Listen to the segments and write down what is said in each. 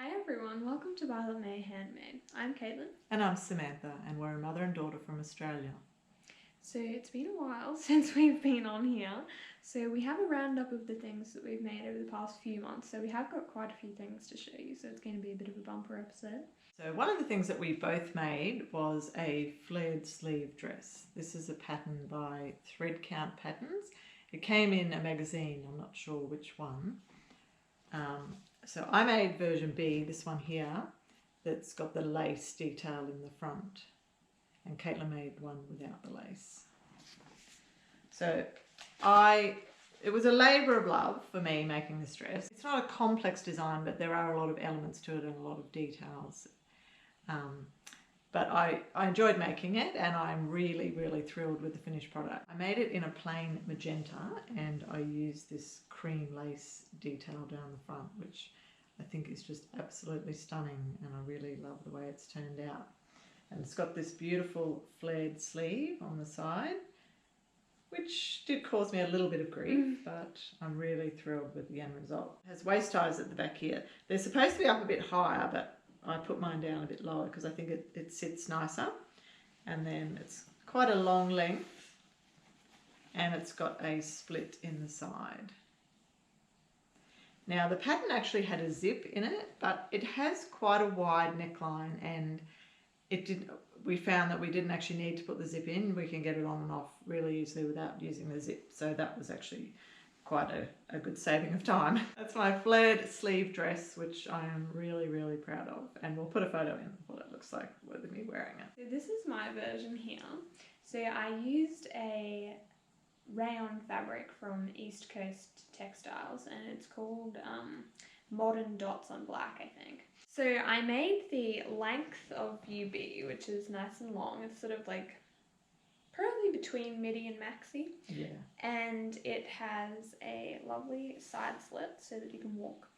Hi everyone, welcome to Violet May Handmade. I'm Caitlin. And I'm Samantha, and we're a mother and daughter from Australia. So it's been a while since we've been on here. So we have a roundup of the things that we've made over the past few months. So we have got quite a few things to show you, so it's going to be a bit of a bumper episode. So one of the things that we both made was a flared sleeve dress. This is a pattern by Threadcount Patterns. It came in a magazine, I'm not sure which one. So I made version B, this one here, that's got the lace detail in the front. And Caitlin made one without the lace. So it was a labour of love for me making this dress. It's not a complex design, but there are a lot of elements to it and a lot of details. But I enjoyed making it, and I'm really, really thrilled with the finished product. I made it in a plain magenta, and I used this cream lace detail down the front, which I think is just absolutely stunning, and I really love the way it's turned out. And it's got this beautiful flared sleeve on the side, which did cause me a little bit of grief, but I'm really thrilled with the end result. It has waist ties at the back here. They're supposed to be up a bit higher, but I put mine down a bit lower because I think it sits nicer. And then it's quite a long length, and it's got a split in the side. Now the pattern actually had a zip in it, but it has quite a wide neckline, and we found that we didn't actually need to put the zip in. We can get it on and off really easily without using the zip. So that was actually quite a good saving of time. That's my flared sleeve dress, which I am really, really proud of. And we'll put a photo in of what it looks like with me wearing it. So this is my version here. So I used a rayon fabric from East Coast Textiles, and it's called Modern Dots on Black, I think. So I made the length of UB, which is nice and long. It's sort of like probably between midi and maxi. Yeah. And it has a lovely side slit so that you can walk.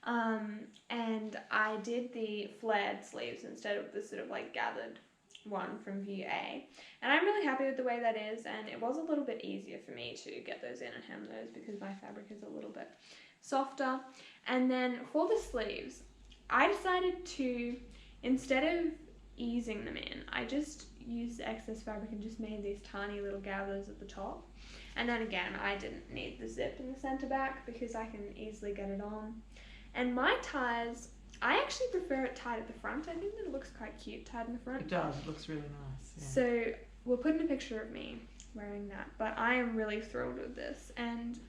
And I did the flared sleeves instead of the sort of like gathered one from view A. And I'm really happy with the way that is, and it was a little bit easier for me to get those in and hem those because my fabric is a little bit softer. And then for the sleeves, I decided to, instead of easing them in, I just used the excess fabric and just made these tiny little gathers at the top. And then again, I didn't need the zip in the center back because I can easily get it on. And my ties, I actually prefer it tied at the front. I think that it looks quite cute tied in the front. It does, it looks really nice. Yeah. So we'll put in a picture of me wearing that, but I am really thrilled with this, and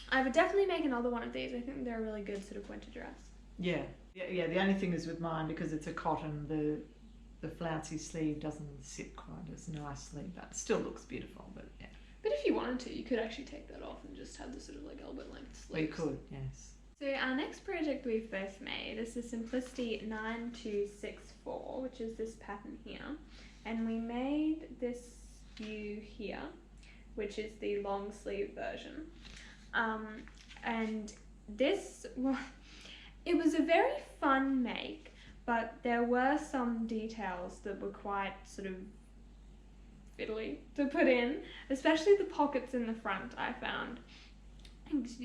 I would definitely make another one of these. I think they're a really good sort of winter dress. Yeah, the only thing is with mine, because it's a cotton, the flouncy sleeve doesn't sit quite as nicely, but it still looks beautiful, but yeah. But if you wanted to, you could actually take that off and just have the sort of like elbow length sleeves. We could, yes. So our next project we've both made is the Simplicity 9264, which is this pattern here. And we made this view here, which is the long sleeve version. And this, well, it was a very fun make, but there were some details that were quite sort of fiddly to put in, especially the pockets in the front, I found.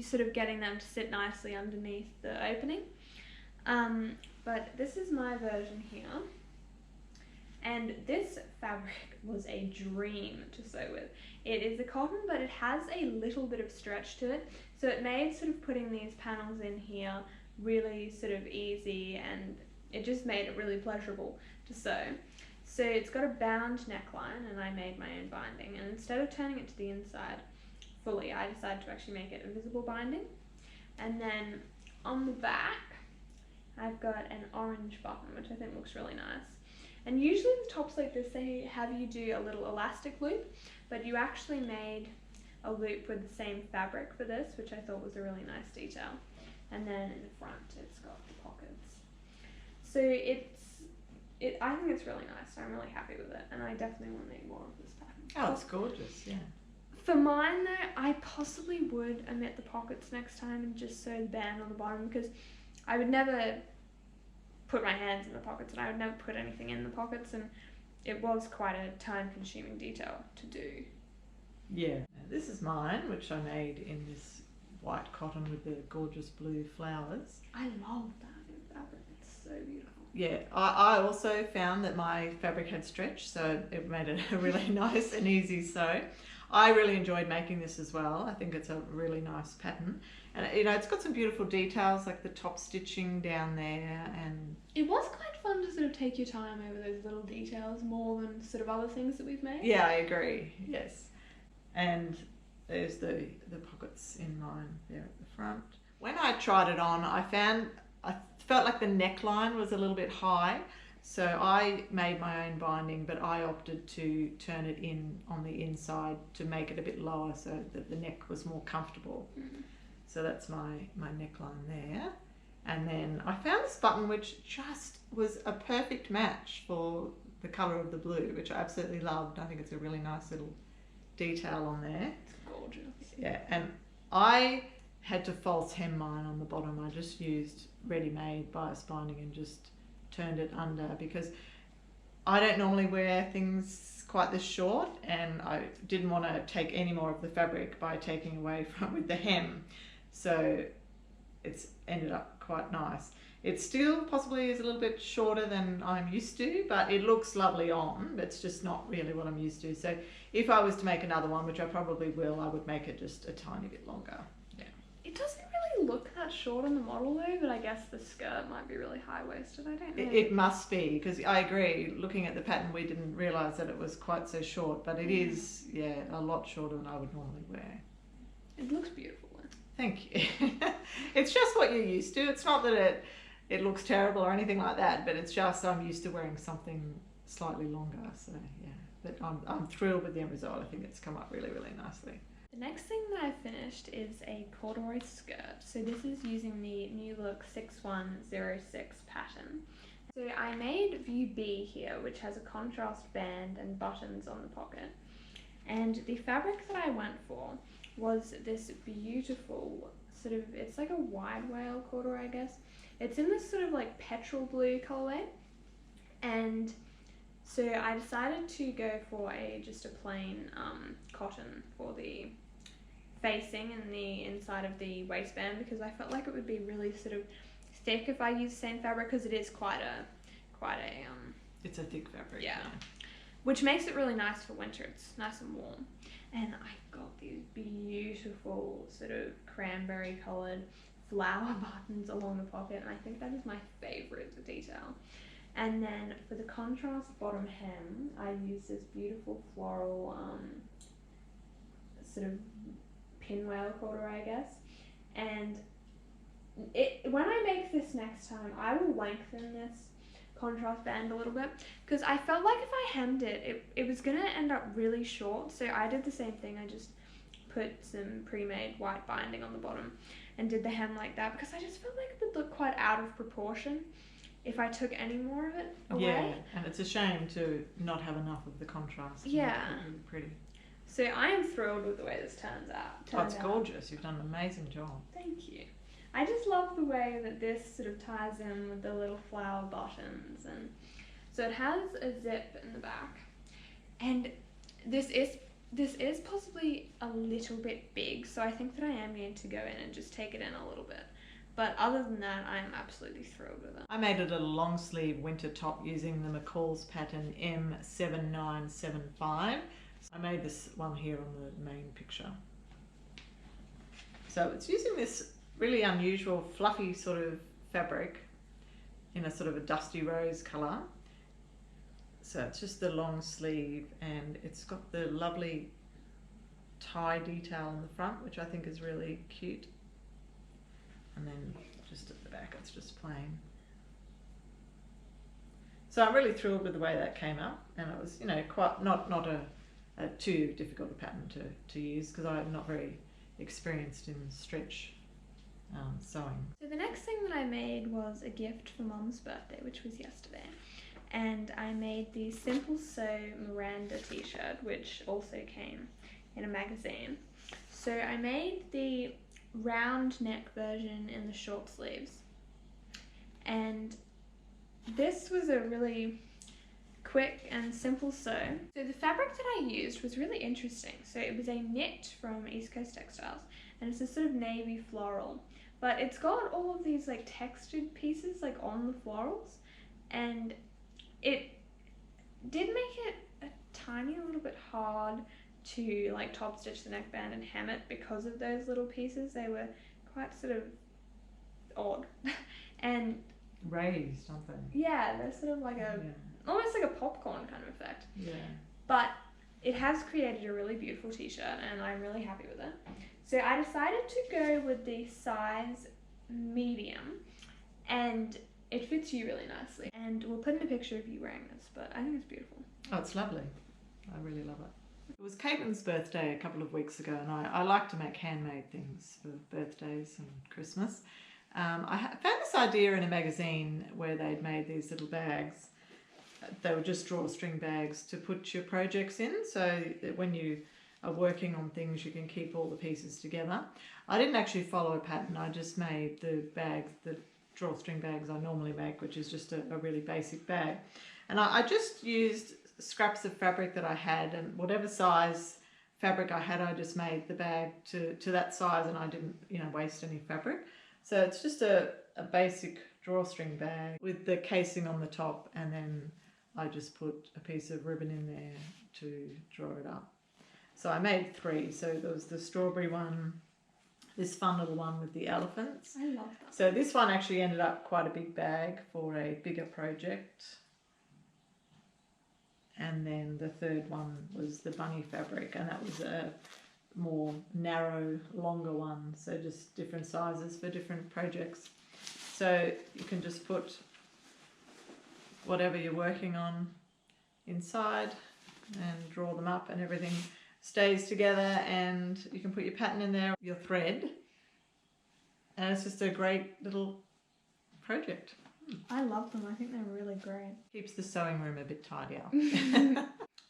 Sort of getting them to sit nicely underneath the opening. But this is my version here. And this fabric was a dream to sew with. It is a cotton, but it has a little bit of stretch to it. So it made sort of putting these panels in here really sort of easy, and it just made it really pleasurable to sew. So it's got a bound neckline, and I made my own binding. And instead of turning it to the inside fully, I decided to actually make it a visible binding. And then on the back, I've got an orange button, which I think looks really nice. And usually the tops like this, they have you do a little elastic loop, but you actually made a loop with the same fabric for this, which I thought was a really nice detail. And then in the front, it's got the pockets. So I think it's really nice. I'm really happy with it, and I definitely want to make more of this pattern. Oh, it's gorgeous, yeah. For mine though, I possibly would omit the pockets next time and just sew the band on the bottom, because I would never put my hands in the pockets and I would never put anything in the pockets, and it was quite a time-consuming detail to do. Yeah, this is mine, which I made in this white cotton with the gorgeous blue flowers. I love that fabric. beautiful. Yeah, I also found that my fabric had stretch, so it made it a really nice and easy sew. I really enjoyed making this as well. I think it's a really nice pattern. And it's got some beautiful details like the top stitching down there, and it was quite fun to sort of take your time over those little details more than sort of other things that we've made. Yeah, I agree. Yes. And there's the pockets in line there at the front. When I tried it on, I felt like the neckline was a little bit high, so I made my own binding, but I opted to turn it in on the inside to make it a bit lower so that the neck was more comfortable. Mm. So that's my neckline there. And then I found this button which just was a perfect match for the colour of the blue, which I absolutely loved. I think it's a really nice little detail on there. It's gorgeous. Yeah, and I had to false hem mine on the bottom. I just used ready-made bias binding and just turned it under, because I don't normally wear things quite this short, and I didn't want to take any more of the fabric by taking away from with the hem, so it's ended up quite nice. It still possibly is a little bit shorter than I'm used to, but it looks lovely on. It's just not really what I'm used to. So if I was to make another one, which I probably will, I would make it just a tiny bit longer. Yeah. It doesn't really look that short on the model though, but I guess the skirt might be really high-waisted. I don't know. It must be, because I agree, looking at the pattern, we didn't realise that it was quite so short, but it is, yeah, a lot shorter than I would normally wear. It looks beautiful though. Thank you. It's just what you're used to. It's not that it looks terrible or anything like that, but it's just I'm used to wearing something slightly longer, so yeah. But I'm thrilled with the end result. I think it's come up really, really nicely. The next thing that I finished is a corduroy skirt. So this is using the New Look 6106 pattern. So I made view B here, which has a contrast band and buttons on the pocket. And the fabric that I went for was this beautiful sort of, it's like a wide wale corduroy, I guess. It's in this sort of like petrol blue colorway. And so I decided to go for just a plain cotton for the facing and the inside of the waistband, because I felt like it would be really sort of thick if I used the same fabric, because it is quite a it's a thick fabric. Yeah. Which makes it really nice for winter. It's nice and warm. And I got these beautiful sort of cranberry coloured flower buttons along the pocket, and I think that is my favourite detail. And then for the contrast bottom hem, I used this beautiful floral sort of pinwheel corduroy, I guess. And when I make this next time, I will lengthen this contrast band a little bit, because I felt like if I hemmed it was going to end up really short. So I did the same thing. I just put some pre-made white binding on the bottom and did the hem like that, because I just felt like it would look quite out of proportion if I took any more of it away. Yeah, and it's a shame to not have enough of the contrast. Yeah. Really pretty. So I am thrilled with the way this turns out. It's gorgeous. You've done an amazing job. Thank you. I just love the way that this sort of ties in with the little flower buttons, and so it has a zip in the back, and this is possibly a little bit big, so I think that I am going to go in and just take it in a little bit. But other than that, I am absolutely thrilled with it. I made it a long sleeve winter top using the McCall's pattern M7975. I made this one here on the main picture. So it's using this really unusual fluffy sort of fabric in a sort of a dusty rose colour. So it's just the long sleeve, and it's got the lovely tie detail on the front, which I think is really cute. And then just at the back it's just plain. So I'm really thrilled with the way that came out, and it was, quite not a too difficult a pattern to use, because I'm not very experienced in stretch sewing. So the next thing that I made was a gift for Mum's birthday, which was yesterday, and I made the Simple Sew Miranda t-shirt, which also came in a magazine. So I made the round neck version in the short sleeves, and this was a really quick and simple sew. So the fabric that I used was really interesting. So it was a knit from East Coast Textiles, and it's a sort of navy floral, but it's got all of these like textured pieces like on the florals, and it did make it a tiny little bit hard to like top stitch the neckband and hem it because of those little pieces. They were quite sort of odd and raised, aren't they? Yeah, they're sort of like almost like a popcorn kind of effect. Yeah. But it has created a really beautiful t-shirt, and I'm really happy with it. So I decided to go with the size medium, and it fits you really nicely. And we'll put in a picture of you wearing this, but I think it's beautiful. Oh, it's lovely. I really love it. It was Caitlin's birthday a couple of weeks ago, and I like to make handmade things for birthdays and Christmas. I found this idea in a magazine where they'd made these little bags. They were just drawstring bags to put your projects in, so that when you are working on things you can keep all the pieces together. I didn't actually follow a pattern, I just made the bags, the drawstring bags I normally make, which is just a really basic bag. And I just used scraps of fabric that I had, and whatever size fabric I had, I just made the bag to that size, and I didn't waste any fabric. So it's just a basic drawstring bag with the casing on the top, and then I just put a piece of ribbon in there to draw it up. So I made 3. So there was the strawberry one, this fun little one with the elephants. I love that. So this one actually ended up quite a big bag for a bigger project. And then the third one was the bunny fabric, and that was a more narrow, longer one, so just different sizes for different projects. So you can just put whatever you're working on inside and draw them up, and everything stays together, and you can put your pattern in there, your thread, and it's just a great little project. I love them. I think they're really great. Keeps the sewing room a bit tidier.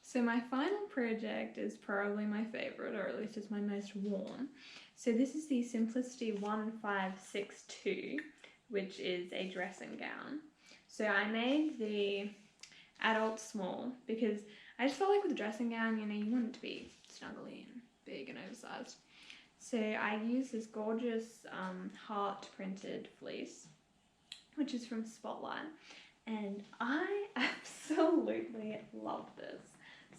So my final project is probably my favourite, or at least it's my most worn. So this is the Simplicity 1562, which is a dressing gown. So I made the adult small because I just felt like with a dressing gown, you want it to be snuggly and big and oversized. So I used this gorgeous heart printed fleece, which is from Spotlight, and I absolutely love this.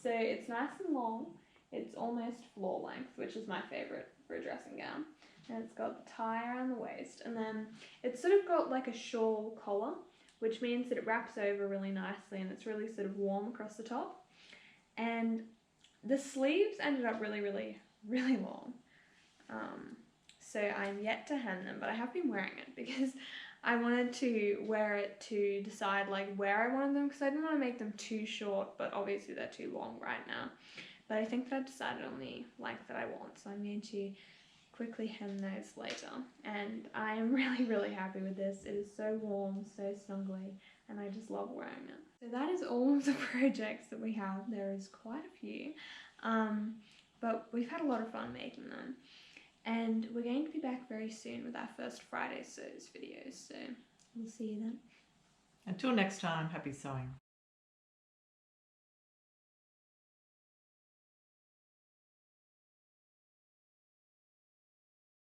So it's nice and long, it's almost floor length, which is my favourite for a dressing gown, and it's got the tie around the waist, and then it's sort of got like a shawl collar, which means that it wraps over really nicely, and it's really sort of warm across the top. And the sleeves ended up really, really, really long. So I'm yet to hem them, but I have been wearing it because I wanted to wear it to decide like where I wanted them, because I didn't want to make them too short, but obviously they're too long right now. But I think that I've decided on the length that I want, so I'm going to quickly hem those later. And I am really, really happy with this. It is so warm, so snuggly, and I just love wearing it. So that is all of the projects that we have. There is quite a few, but we've had a lot of fun making them. And we're going to be back very soon with our first Friday Sews videos, so we'll see you then. Until next time, happy sewing.